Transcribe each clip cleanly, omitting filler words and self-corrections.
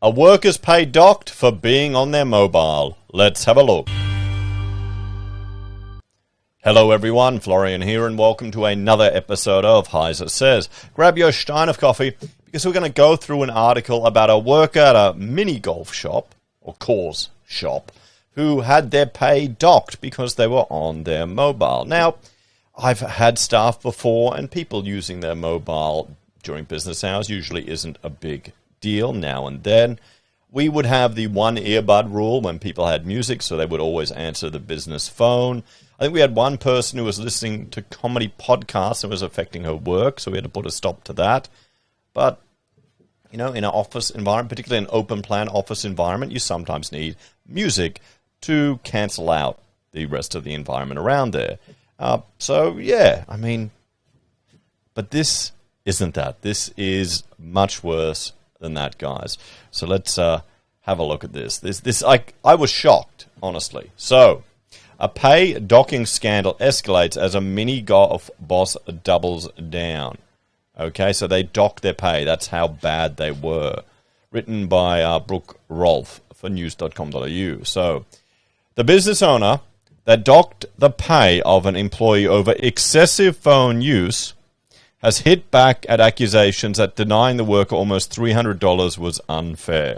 A worker's pay docked for being on their mobile. Let's have a look. Hello everyone, Florian here, and welcome to another episode of HeiseSays. Grab your stein of coffee, because we're going to go through an article about a worker at a mini golf shop, or course shop, who had their pay docked because they were on their mobile. Now, I've had staff before, and people using their mobile during business hours usually isn't a big deal. Now and then we would have the one earbud rule when people had music, so they would always answer the business phone. I think we had one person who was listening to comedy podcasts and was affecting her work, so we had to put a stop to that. But, you know, in an office environment, particularly an open plan office environment, you sometimes need music to cancel out the rest of the environment around there. So, yeah, I mean, but this isn't that. This is much worse than that, guys. So let's have a look at this. I was shocked, honestly. So, a pay docking scandal escalates as a mini golf boss doubles down. Okay, so they docked their pay. That's how bad they were. Written by Brooke Rolfe for news.com.au. So, the business owner that docked the pay of an employee over excessive phone use has hit back at accusations that denying the worker almost $300 was unfair.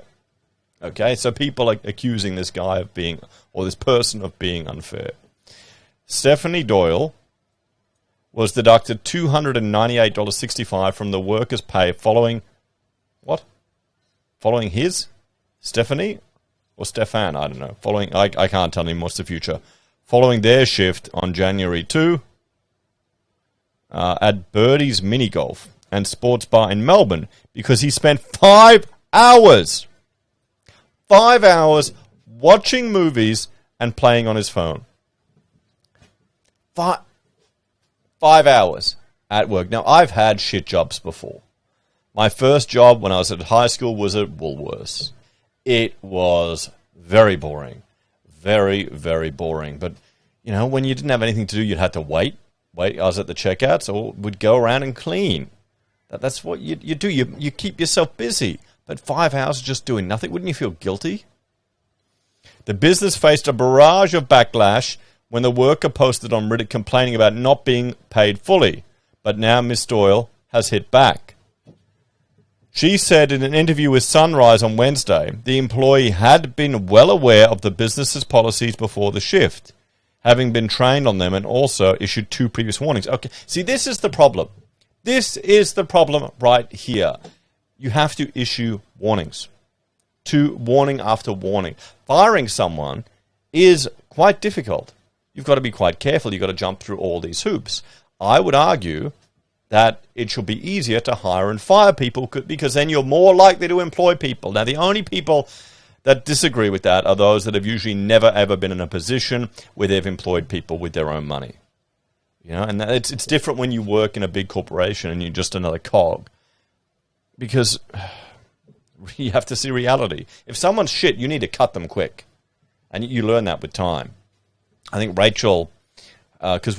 Okay, so people are accusing this guy of being, or this person of being unfair. Stephanie Doyle was deducted $298.65 from the worker's pay following, what? Following his? Stephanie? Or Stefan, I don't know. Following, I can't tell him what's the future. Following their shift on January 2, at Birdie's Mini Golf and Sports Bar in Melbourne, because he spent 5 hours watching movies and playing on his phone. 5 hours at work. Now, I've had shit jobs before. My first job when I was at high school was at Woolworths. It was very boring. Very, very boring. But, you know, when you didn't have anything to do, you'd have to wait. I was at the checkouts, or would go around and clean. That's what you do. You keep yourself busy. But 5 hours just doing nothing, wouldn't you feel guilty? The business faced a barrage of backlash when the worker posted on Reddit complaining about not being paid fully. But now Miss Doyle has hit back. She said in an interview with Sunrise on Wednesday, the employee had been well aware of the business's policies before the shift, having been trained on them, and also issued 2 previous warnings. Okay, see, this is the problem. This is the problem right here. You have to issue warnings. Warning after warning. Firing someone is quite difficult. You've got to be quite careful. You've got to jump through all these hoops. I would argue that it should be easier to hire and fire people, because then you're more likely to employ people. Now, the only people that disagree with that are those that have usually never ever been in a position where they've employed people with their own money. You know, and it's different when you work in a big corporation and you're just another cog, because you have to see reality. If someone's shit, you need to cut them quick, and you learn that with time. I think Rachel, because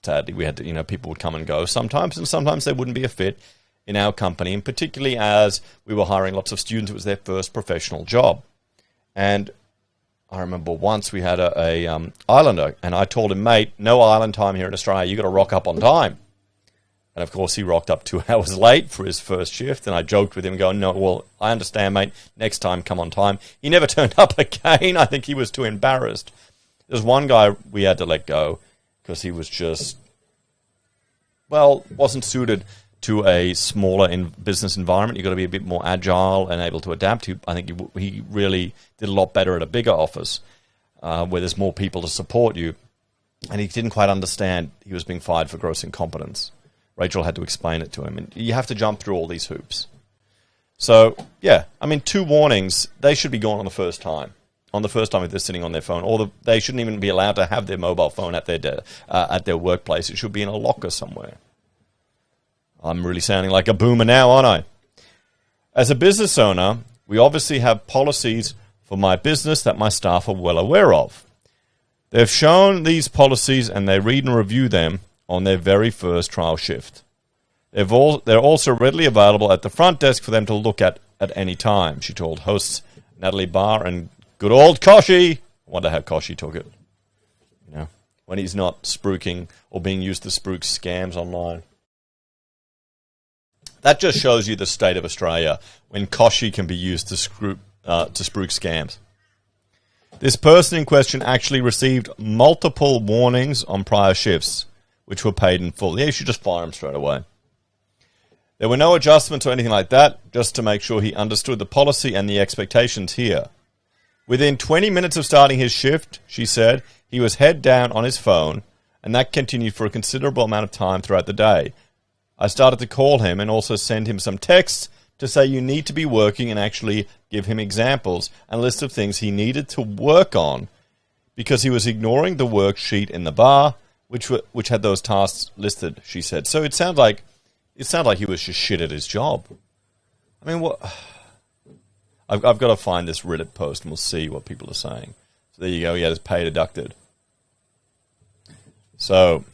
sadly we had to, you know, people would come and go sometimes, and sometimes they wouldn't be a fit in our company, and particularly as we were hiring lots of students, it was their first professional job. And I remember once we had a islander, and I told him, mate, no island time here in Australia. You got to rock up on time. And of course, he rocked up 2 hours late for his first shift. And I joked with him, going, "No, well, I understand, mate. Next time, come on time." He never turned up again. I think he was too embarrassed. There's one guy we had to let go because he was just, well, wasn't suited to a smaller business environment. You've got to be a bit more agile and able to adapt. I think he really did a lot better at a bigger office where there's more people to support you. And he didn't quite understand he was being fired for gross incompetence. Rachel had to explain it to him. And you have to jump through all these hoops. So, yeah, I mean, 2 warnings, they should be gone on the first time. On the first time if they're sitting on their phone. Or they shouldn't even be allowed to have their mobile phone at their workplace. It should be in a locker somewhere. I'm really sounding like a boomer now, aren't I? As a business owner, we obviously have policies for my business that my staff are well aware of. They've shown these policies and they read and review them on their very first trial shift. They're also readily available at the front desk for them to look at at any time, she told hosts Natalie Barr and good old Koshy. I wonder how Koshy took it. You know, when he's not spruiking or being used to spruik scams online. That just shows you the state of Australia when Koshy can be used to spruik scams. This person in question actually received multiple warnings on prior shifts, which were paid in full. Yeah, you should just fire him straight away. There were no adjustments or anything like that, just to make sure he understood the policy and the expectations here. Within 20 minutes of starting his shift, she said, he was head down on his phone, and that continued for a considerable amount of time throughout the day. I started to call him and also send him some texts to say you need to be working and actually give him examples and a list of things he needed to work on because he was ignoring the worksheet in the bar, which had those tasks listed, she said. So it sounds like he was just shit at his job. I mean, what? I've got to find this Reddit post and we'll see what people are saying. So there you go. He had his pay deducted. So,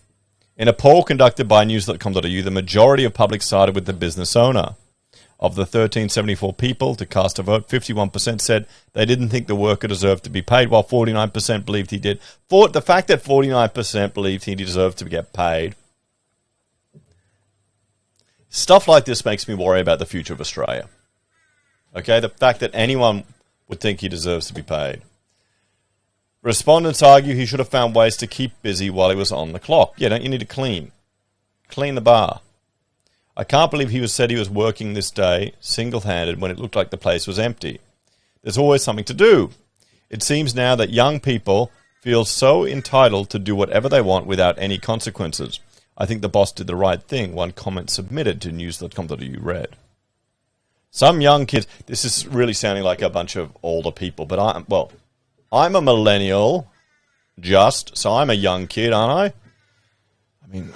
in a poll conducted by news.com.au, the majority of public sided with the business owner. Of the 1,374 people to cast a vote, 51% said they didn't think the worker deserved to be paid, while 49% believed he did. The fact that 49% believed he deserved to get paid, stuff like this makes me worry about the future of Australia. Okay, the fact that anyone would think he deserves to be paid. Respondents argue he should have found ways to keep busy while he was on the clock. Yeah, don't you need to clean the bar? I can't believe he said he was working this day single-handed when it looked like the place was empty. There's always something to do. It seems now that young people feel so entitled to do whatever they want without any consequences. I think the boss did the right thing, one comment submitted to news.com.au read. Some young kids, this is really sounding like a bunch of older people, but I'm a millennial, so I'm a young kid, aren't I? I mean,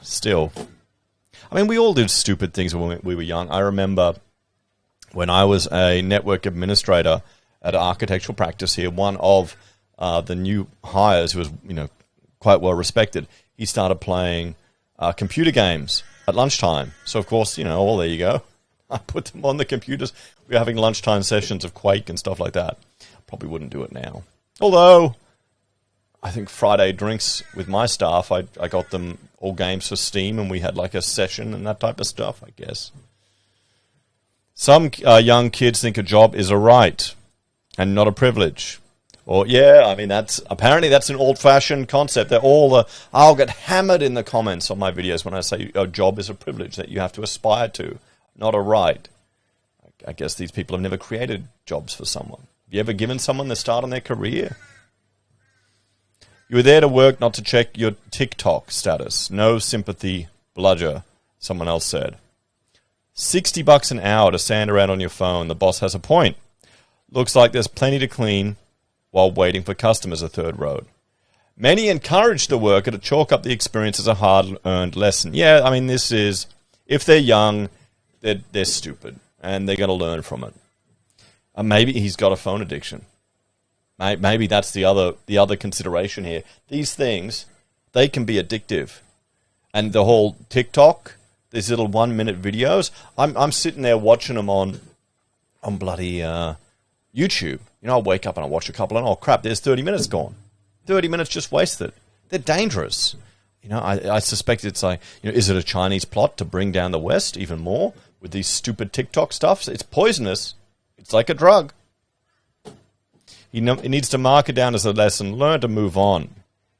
still... we all did stupid things when we were young. I remember when I was a network administrator at an architectural practice here, one of the new hires who was, quite well respected, he started playing computer games at lunchtime. So, of course, there you go. I put them on the computers. We were having lunchtime sessions of Quake and stuff like that. Probably wouldn't do it now. Although, I think Friday drinks with my staff, I got them all games for Steam, and we had like a session and that type of stuff, I guess. Some young kids think a job is a right and not a privilege. Or, that's an old-fashioned concept. I'll get hammered in the comments on my videos when I say a job is a privilege that you have to aspire to, not a right. I guess these people have never created jobs for someone. Have you ever given someone the start on their career? You were there to work, not to check your TikTok status. No sympathy, bludger, someone else said. $60 an hour to stand around on your phone. The boss has a point. Looks like there's plenty to clean while waiting for customers, a third wrote. Many encourage the worker to chalk up the experience as a hard-earned lesson. Yeah, this is, if they're young, they're stupid, and they're going to learn from it. Maybe he's got a phone addiction. Maybe that's the other consideration here. These things, they can be addictive. And the whole TikTok, these little 1-minute videos, I'm sitting there watching them on bloody YouTube. I'll wake up and I'll watch a couple and, oh crap, there's 30 minutes gone. 30 minutes just wasted. They're dangerous. I suspect it's like, is it a Chinese plot to bring down the West even more with these stupid TikTok stuffs? It's poisonous. It's like a drug. He needs to mark it down as a lesson, learn to move on.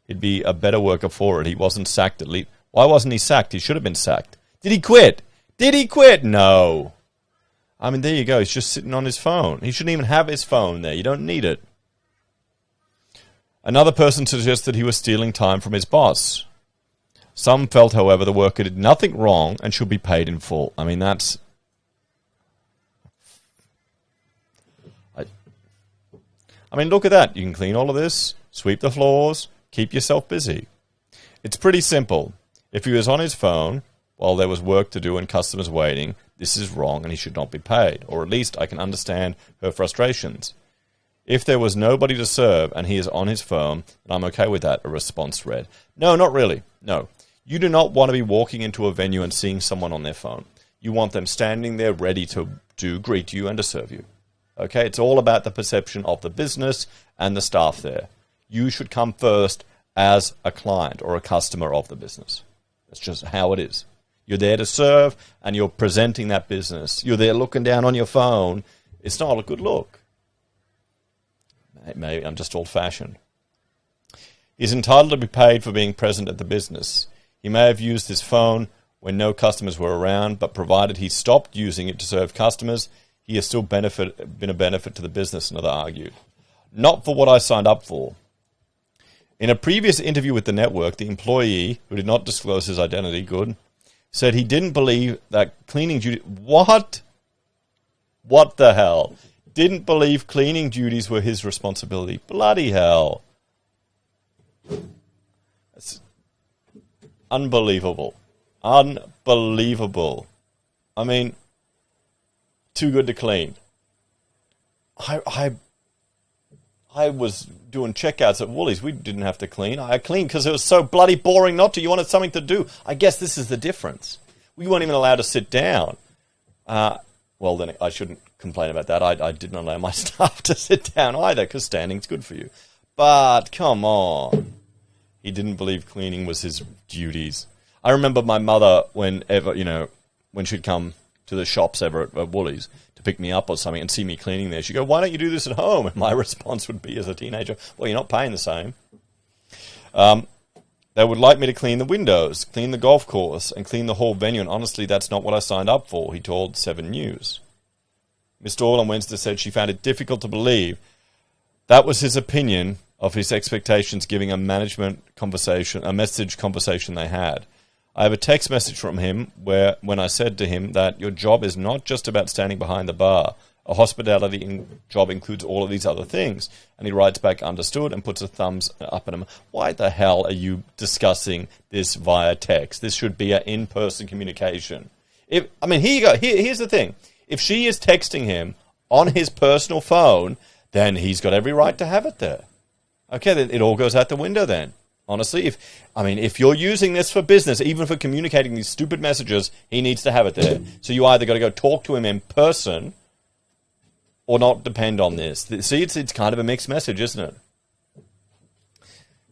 He'd be a better worker for it. He wasn't sacked at least. Why wasn't he sacked? He should have been sacked. Did he quit? No. There you go. He's just sitting on his phone. He shouldn't even have his phone there. You don't need it. Another person suggested he was stealing time from his boss. Some felt, however, the worker did nothing wrong and should be paid in full. That's... look at that. You can clean all of this, sweep the floors, keep yourself busy. It's pretty simple. If he was on his phone while there was work to do and customers waiting, this is wrong and he should not be paid. Or at least I can understand her frustrations. If there was nobody to serve and he is on his phone, then I'm okay with that, a response read. No, not really. No. You do not want to be walking into a venue and seeing someone on their phone. You want them standing there ready to greet you and to serve you. Okay, it's all about the perception of the business and the staff there. You should come first as a client or a customer of the business. That's just how it is. You're there to serve and you're presenting that business. You're there looking down on your phone. It's not a good look. Maybe I'm just old-fashioned. He's entitled to be paid for being present at the business. He may have used his phone when no customers were around, but provided he stopped using it to serve customers, he has still been a benefit to the business, another argued. Not for what I signed up for. In a previous interview with the network, the employee, who did not disclose his identity, said he didn't believe that cleaning duty... What? What the hell? Didn't believe cleaning duties were his responsibility. Bloody hell. It's unbelievable. Unbelievable. I mean, too good to clean. I was doing checkouts at Woolies. We didn't have to clean. I cleaned because it was so bloody boring not to. You wanted something to do. I guess this is the difference. We weren't even allowed to sit down. Well, then I shouldn't complain about that. I didn't allow my staff to sit down either because standing's good for you. But come on. He didn't believe cleaning was his duties. I remember my mother when she'd come to the shops ever at Woolies to pick me up or something and see me cleaning there. She'd go, "Why don't you do this at home?" And my response would be as a teenager, "Well, you're not paying the same." They would like me to clean the windows, clean the golf course, and clean the whole venue, and honestly, that's not what I signed up for, he told 7 News. Miss Doyle on Wednesday said she found it difficult to believe that was his opinion of his expectations, giving a message conversation they had. I have a text message from him when I said to him that your job is not just about standing behind the bar. A hospitality job includes all of these other things. And he writes back, understood, and puts a thumbs up at him. Why the hell are you discussing this via text? This should be an in-person communication. Here you go. Here's the thing. If she is texting him on his personal phone, then he's got every right to have it there. Okay, then it all goes out the window then. Honestly, if you're using this for business, even for communicating these stupid messages, he needs to have it there. So you either got to go talk to him in person or not depend on this. See, it's kind of a mixed message, isn't it?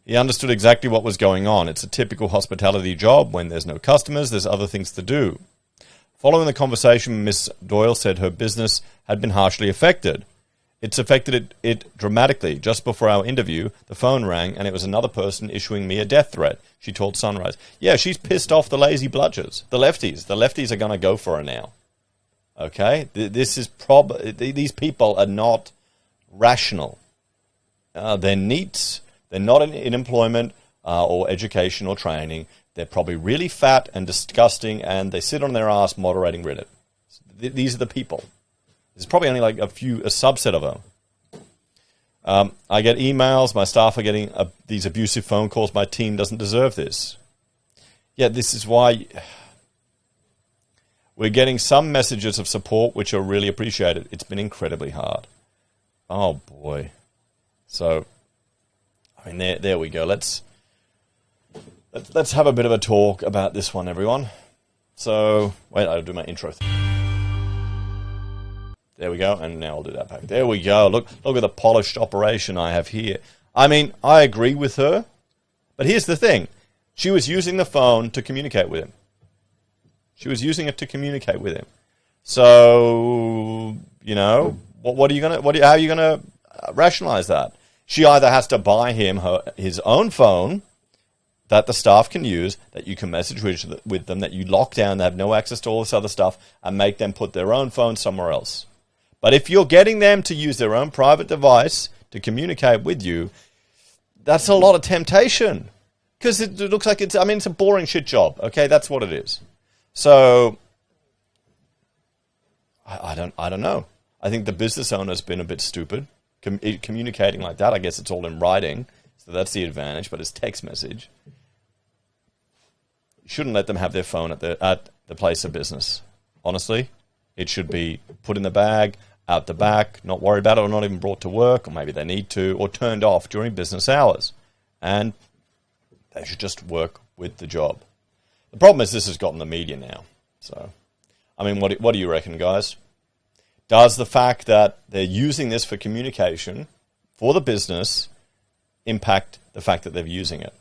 He understood exactly what was going on. It's a typical hospitality job. When there's no customers, there's other things to do. Following the conversation, Miss Doyle said her business had been harshly affected. It's affected it dramatically. Just before our interview, the phone rang, and it was another person issuing me a death threat, she told Sunrise. Yeah, she's pissed off the lazy bludgers, the lefties. The lefties are going to go for her now. Okay? This is these people are not rational. They're neats. They're not in employment or education or training. They're probably really fat and disgusting, and they sit on their ass moderating Reddit. These are the people. There's probably only like a subset of them. I get emails. My staff are getting these abusive phone calls. My team doesn't deserve this. Yeah, this is why we're getting some messages of support which are really appreciated. It's been incredibly hard. Oh, boy. So, there we go. Let's have a bit of a talk about this one, everyone. So, wait, I'll do my intro. There we go, and now I'll do that back. There we go. Look at the polished operation I have here. I agree with her, but here's the thing. She was using the phone to communicate with him. She was using it to communicate with him. So, how are you gonna rationalize that? She either has to buy him his own phone that the staff can use, that you can message with them, that you lock down, they have no access to all this other stuff, and make them put their own phone somewhere else. But if you're getting them to use their own private device to communicate with you, that's a lot of temptation. Because it looks like it's a boring shit job. Okay, that's what it is. So, I don't know. I think the business owner's been a bit stupid. Communicating like that, I guess it's all in writing. So that's the advantage, but it's text message. You shouldn't let them have their phone at the place of business. Honestly, it should be put in the bag, out the back, not worried about it, or not even brought to work, or maybe they need to, or turned off during business hours. And they should just work with the job. The problem is this has gotten the media now. So I mean, what do you reckon, guys? Does the fact that they're using this for communication for the business impact the fact that they're using it?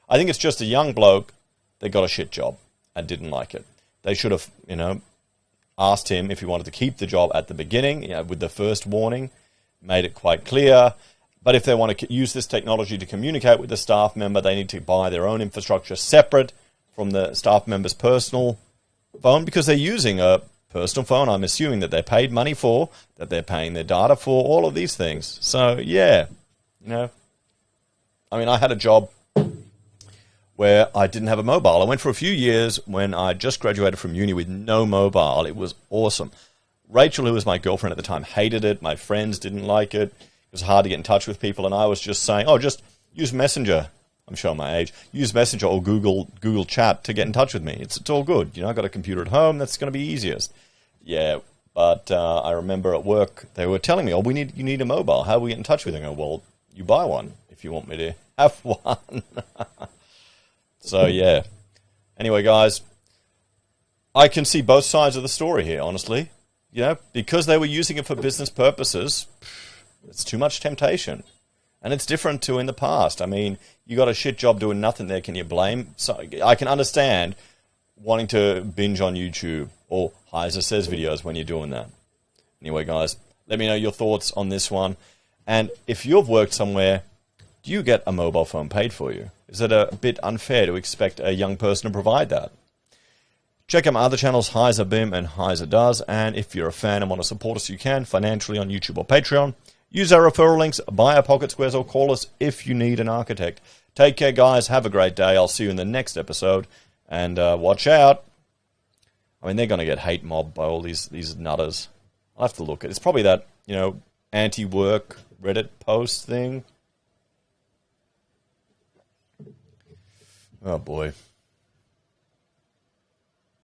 I think it's just a young bloke that got a shit job and didn't like it. They should have, asked him if he wanted to keep the job at the beginning, with the first warning, made it quite clear. But if they want to use this technology to communicate with the staff member, they need to buy their own infrastructure separate from the staff member's personal phone, because they're using a personal phone, I'm assuming, that they're paid money for, that they're paying their data for, all of these things. So, yeah, I had a job where I didn't have a mobile. I went for a few years when I just graduated from uni with no mobile. It was awesome. Rachel, who was my girlfriend at the time, hated it. My friends didn't like it. It was hard to get in touch with people, and I was just saying, just use Messenger. I'm showing my age. Use Messenger or Google Chat to get in touch with me. It's all good. I've got a computer at home. That's going to be easiest. Yeah, but I remember at work they were telling me, you need a mobile. How do we get in touch with you? I go, well, you buy one if you want me to have one. So, yeah. Anyway, guys, I can see both sides of the story here, honestly. Because they were using it for business purposes, it's too much temptation. And it's different to in the past. You got a shit job doing nothing there. Can you blame? So I can understand wanting to binge on YouTube or HeiseSays videos when you're doing that. Anyway, guys, let me know your thoughts on this one. And if you've worked somewhere, do you get a mobile phone paid for you? Is it a bit unfair to expect a young person to provide that? Check out my other channels, Heise BIM and Heise Does. And if you're a fan and want to support us, you can financially on YouTube or Patreon. Use our referral links, buy our pocket squares, or call us if you need an architect. Take care, guys. Have a great day. I'll see you in the next episode. And watch out. They're going to get hate mobbed by all these nutters. I'll have to look at it. It's probably that, anti-work Reddit post thing. Oh, boy.